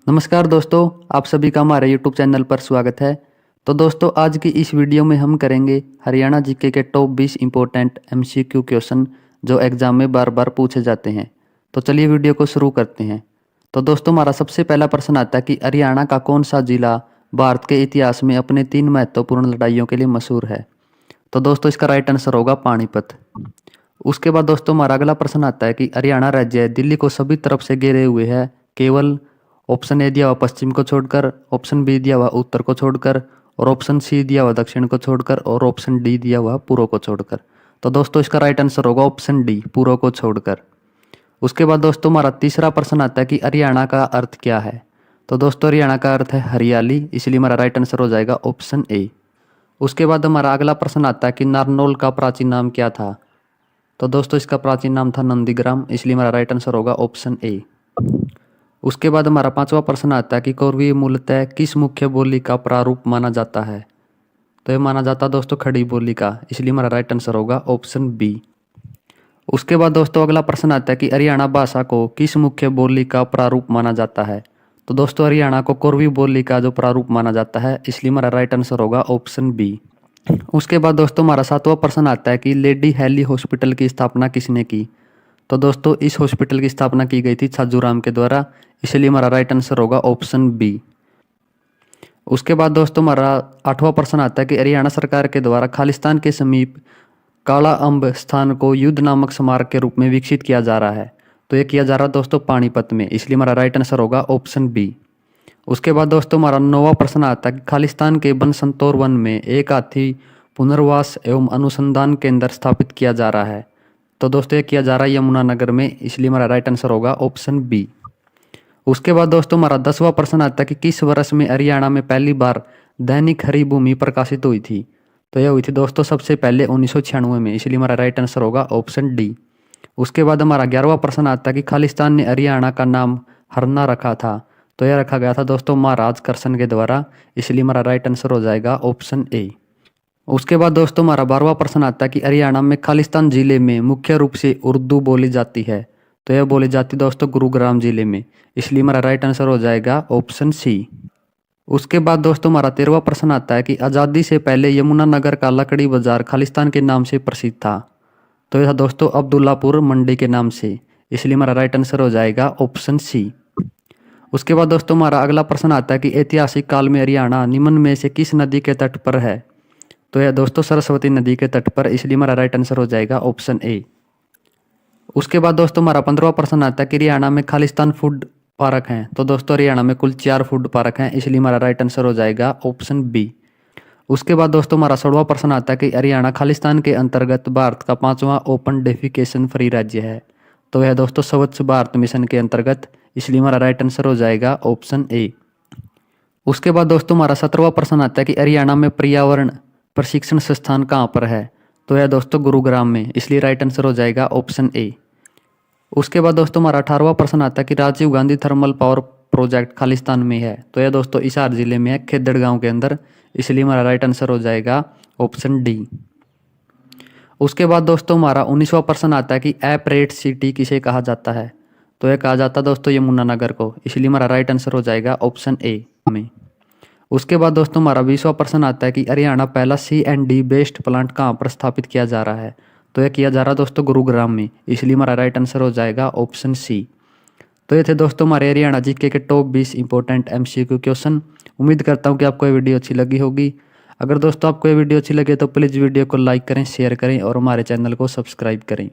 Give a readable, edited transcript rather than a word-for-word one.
नमस्कार दोस्तों, आप सभी का हमारे YouTube चैनल पर स्वागत है। तो दोस्तों, आज की इस वीडियो में हम करेंगे हरियाणा जीके के टॉप 20 इम्पोर्टेंट MCQ क्वेश्चन जो एग्जाम में बार बार पूछे जाते हैं। तो चलिए वीडियो को शुरू करते हैं। तो दोस्तों, हमारा सबसे पहला प्रश्न आता है कि हरियाणा का कौन सा जिला भारत के इतिहास में अपने 3 महत्वपूर्ण लड़ाइयों के लिए मशहूर है। तो दोस्तों, इसका राइट आंसर होगा पानीपत। उसके बाद दोस्तों, हमारा अगला प्रश्न आता है कि हरियाणा राज्य दिल्ली को सभी तरफ से घेरे हुए है, केवल ऑप्शन ए दिया हुआ पश्चिम को छोड़कर, ऑप्शन बी दिया हुआ उत्तर को छोड़कर, और ऑप्शन सी दिया हुआ दक्षिण को छोड़कर, और ऑप्शन डी दिया हुआ पूर्व को छोड़कर। तो दोस्तों, इसका राइट आंसर होगा ऑप्शन डी, पूर्व को छोड़कर। उसके बाद दोस्तों, हमारा तीसरा प्रश्न आता है कि हरियाणा का अर्थ क्या है। तो दोस्तों, हरियाणा का अर्थ है हरियाली, इसलिए हमारा राइट आंसर हो जाएगा ऑप्शन ए। उसके बाद हमारा अगला प्रश्न आता है कि नारनौल का प्राचीन नाम क्या था। तो दोस्तों, इसका प्राचीन नाम था नंदीग्राम, इसलिए हमारा राइट आंसर होगा ऑप्शन ए। उसके बाद हमारा पांचवा प्रश्न आता है कि कौरवी मूलतः किस मुख्य बोली का प्रारूप माना जाता है। तो ये माना जाता है दोस्तों खड़ी बोली का, इसलिए हमारा राइट आंसर होगा ऑप्शन बी। उसके बाद दोस्तों, अगला प्रश्न आता है कि हरियाणा भाषा को किस मुख्य बोली का प्रारूप माना जाता है। तो दोस्तों, हरियाणा को कौरवी बोली का जो प्रारूप माना जाता है, इसलिए हमारा राइट आंसर होगा ऑप्शन बी। उसके बाद दोस्तों, हमारा सातवां प्रश्न आता है कि लेडी हैली हॉस्पिटल की स्थापना किसने की। तो दोस्तों, इस हॉस्पिटल की स्थापना की गई थी छाजूराम के द्वारा, इसलिए हमारा राइट आंसर होगा ऑप्शन बी। उसके बाद दोस्तों, हमारा आठवां प्रश्न आता है कि हरियाणा सरकार के द्वारा खालिस्तान के समीप काला अम्ब स्थान को युद्ध नामक स्मारक के रूप में विकसित किया जा रहा है। तो ये किया जा रहा है दोस्तों पानीपत में, इसलिए हमारा राइट आंसर होगा ऑप्शन बी। उसके बाद दोस्तों, हमारा नौवां प्रश्न आता है कि खालिस्तान के बनसंतोर वन में एक हाथी पुनर्वास एवं अनुसंधान केंद्र स्थापित किया जा रहा है। तो दोस्तों, ये किया जा रहा है यमुनानगर में, इसलिए हमारा राइट आंसर होगा ऑप्शन बी। उसके बाद दोस्तों, हमारा 10वां प्रश्न आता है कि किस वर्ष में हरियाणा में पहली बार दैनिक हरी भूमि प्रकाशित हुई थी। तो यह हुई थी दोस्तों सबसे पहले 1996 में, इसलिए हमारा राइट आंसर होगा ऑप्शन डी। उसके बाद हमारा 11वां प्रश्न आता है कि खालिस्तान ने हरियाणा का नाम हरना रखा था। तो यह रखा गया था दोस्तों महाराज करसन के द्वारा, इसलिए हमारा राइट आंसर हो जाएगा ऑप्शन ए। उसके बाद दोस्तों, हमारा 12वां प्रश्न आता है कि हरियाणा में खालिस्तान जिले में मुख्य रूप से उर्दू बोली जाती है। तो यह बोली जाती दोस्तों गुरुग्राम जिले में, इसलिए हमारा राइट आंसर हो जाएगा ऑप्शन सी। उसके बाद दोस्तों, हमारा 13वां प्रश्न आता है कि आज़ादी से पहले यमुनानगर का लकड़ी बाजार खालिस्तान के नाम से प्रसिद्ध था। तो यह दोस्तों अब्दुल्लापुर मंडी के नाम से, इसलिए हमारा राइट आंसर हो जाएगा ऑप्शन सी। उसके बाद दोस्तों, हमारा अगला प्रश्न आता है कि ऐतिहासिक काल में हरियाणा निम्न में से किस नदी के तट पर है। तो यह दोस्तों सरस्वती नदी के तट पर, इसलिए हमारा राइट आंसर हो जाएगा ऑप्शन ए। उसके बाद दोस्तों, हमारा 15वां प्रश्न आता है कि हरियाणा में खालिस्तान फूड पार्क हैं। तो दोस्तों, हरियाणा में कुल 4 फूड पार्क हैं, इसलिए हमारा राइट आंसर हो जाएगा ऑप्शन बी। उसके बाद दोस्तों, हमारा 16वां प्रश्न आता है कि हरियाणा खालिस्तान के अंतर्गत भारत का 5वां ओपन डेफिकेशन फ्री राज्य है। तो यह दोस्तों स्वच्छ भारत मिशन के अंतर्गत, इसलिए हमारा राइट आंसर हो जाएगा ऑप्शन ए। उसके बाद दोस्तों, हमारा 17वां प्रश्न आता है कि हरियाणा में पर्यावरण प्रशिक्षण संस्थान कहाँ पर है। तो यह दोस्तों गुरुग्राम में, इसलिए राइट आंसर हो जाएगा ऑप्शन ए। उसके बाद दोस्तों, हमारा 18वां प्रश्न आता है कि Rajiv Gandhi thermal power project Khalistan में है। तो यह दोस्तों हिसार जिले में है, खेदड़ गांव के अंदर, इसलिए हमारा राइट आंसर हो जाएगा ऑप्शन डी। उसके बाद दोस्तों, हमारा 19वां प्रश्न आता है कि एपरेट सिटी किसे कहा जाता है। तो यह कहा जाता है दोस्तों यमुनानगर को, इसलिए हमारा राइट आंसर हो जाएगा ऑप्शन ए में। उसके बाद दोस्तों, हमारा 20वां प्रश्न आता है कि हरियाणा पहला CND बेस्ड प्लांट कहाँ पर स्थापित किया जा रहा है। तो यह किया जा रहा है दोस्तों गुरुग्राम में, इसलिए हमारा राइट आंसर हो जाएगा ऑप्शन सी। तो ये थे दोस्तों हमारे हरियाणा जीके के टॉप 20 इंपॉर्टेंट MCQ क्वेश्चन। उम्मीद करता हूँ कि आपको ये वीडियो अच्छी लगी होगी। अगर दोस्तों आपको ये वीडियो अच्छी लगे तो प्लीज़ वीडियो को लाइक करें, शेयर करें और हमारे चैनल को सब्सक्राइब करें।